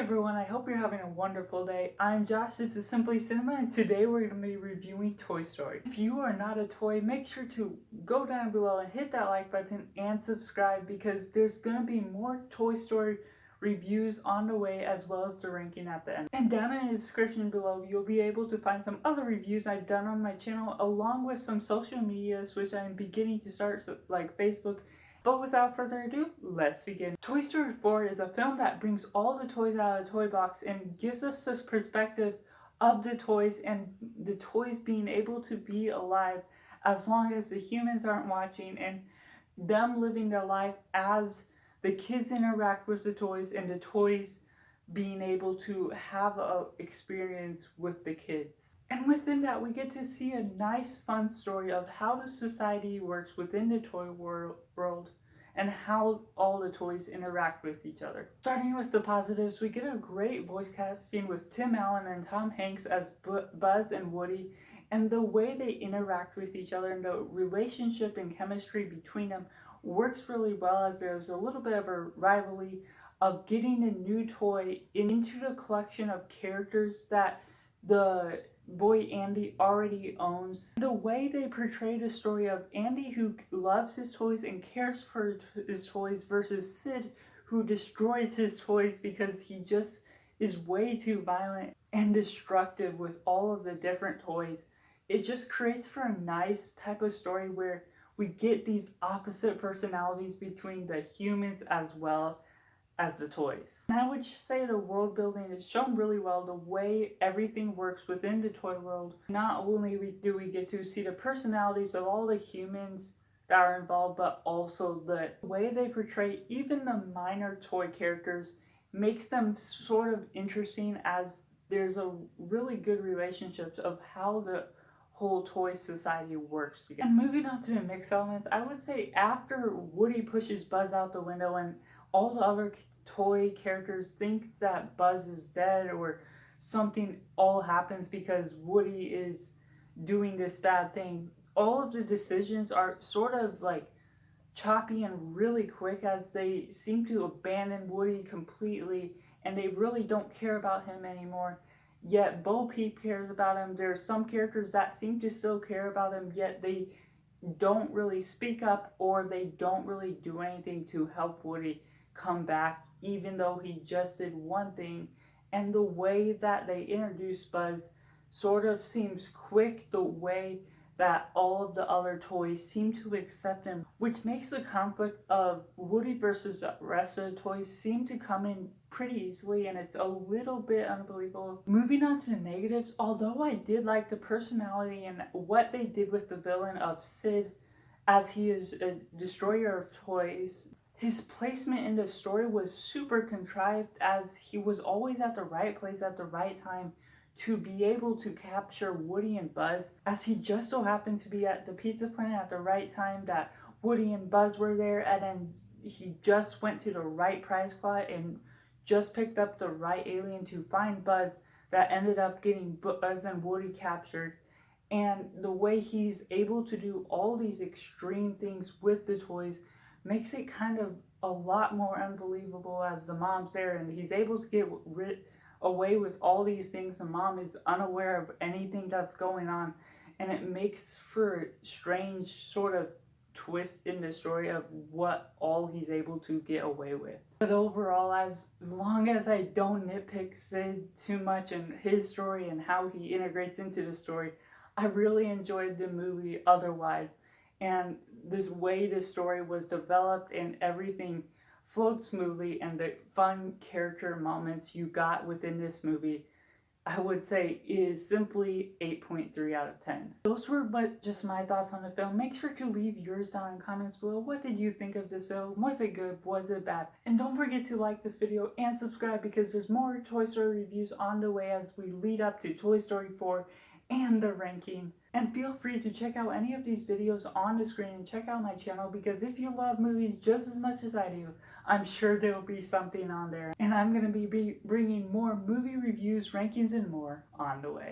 everyone, I hope you're having a wonderful day. I'm Josh, this is Simply Cinema, and today we're going to be reviewing Toy Story. If you are not a toy, make sure to go down below and hit that like button and subscribe because there's going to be more Toy Story reviews on the way as well as the ranking at the end. And down in the description below, you'll be able to find some other reviews I've done on my channel along with some social medias which I'm beginning to start, like Facebook. But without further ado, let's begin. Toy Story 4 is a film that brings all the toys out of the toy box and gives us this perspective of the toys and the toys being able to be alive as long as the humans aren't watching, and them living their life as the kids interact with the toys and the toys being able to have an experience with the kids. And within that, we get to see a nice, fun story of how the society works within the toy world and how all the toys interact with each other. Starting with the positives, we get a great voice casting with Tim Allen and Tom Hanks as Buzz and Woody, and the way they interact with each other and the relationship and chemistry between them works really well, as there's a little bit of a rivalry of getting a new toy into the collection of characters that the boy Andy already owns. The way they portray the story of Andy, who loves his toys and cares for his toys, versus Sid, who destroys his toys because he just is way too violent and destructive with all of the different toys. It just creates for a nice type of story where we get these opposite personalities between the humans as well as the toys. And I would say the world building is shown really well, the way everything works within the toy world. Not only do we get to see the personalities of all the humans that are involved, but also the way they portray even the minor toy characters makes them sort of interesting, as there's a really good relationship of how the whole toy society works together. And moving on to the mixed elements, I would say after Woody pushes Buzz out the window and all the other toy characters think that Buzz is dead or something all happens because Woody is doing this bad thing, all of the decisions are sort of like choppy and really quick, as they seem to abandon Woody completely and they really don't care about him anymore. Yet Bo Peep cares about him. There's some characters that seem to still care about him, yet they don't really speak up or they don't really do anything to help Woody come back, even though he just did one thing. And the way that they introduce Buzz sort of seems quick, the way that all of the other toys seem to accept him, which makes the conflict of Woody versus the rest of the toys seem to come in pretty easily, and it's a little bit unbelievable. Moving on to the negatives, although I did like the personality and what they did with the villain of Sid, as he is a destroyer of toys, his placement in the story was super contrived, as he was always at the right place at the right time to be able to capture Woody and Buzz, as he just so happened to be at the pizza plant at the right time that Woody and Buzz were there, and then he just went to the right prize slot and just picked up the right alien to find Buzz that ended up getting Buzz and Woody captured. And the way he's able to do all these extreme things with the toys makes it kind of a lot more unbelievable, as the mom's there and he's able to get away with all these things. The mom is unaware of anything that's going on, and it makes for a strange sort of twist in the story of what all he's able to get away with. But overall, as long as I don't nitpick Sid too much and his story and how he integrates into the story, I really enjoyed the movie otherwise. And this way the story was developed and everything flowed smoothly, and the fun character moments you got within this movie, I would say, is simply 8.3 out of 10. Those were just my thoughts on the film. Make sure to leave yours down in comments below. What did you think of this film? Was it good? Was it bad? And don't forget to like this video and subscribe, because there's more Toy Story reviews on the way as we lead up to Toy Story 4 and the ranking. And feel free to check out any of these videos on the screen and check out my channel, because if you love movies just as much as I do, I'm sure there will be something on there. And I'm going to be bringing more movie reviews, rankings, and more on the way.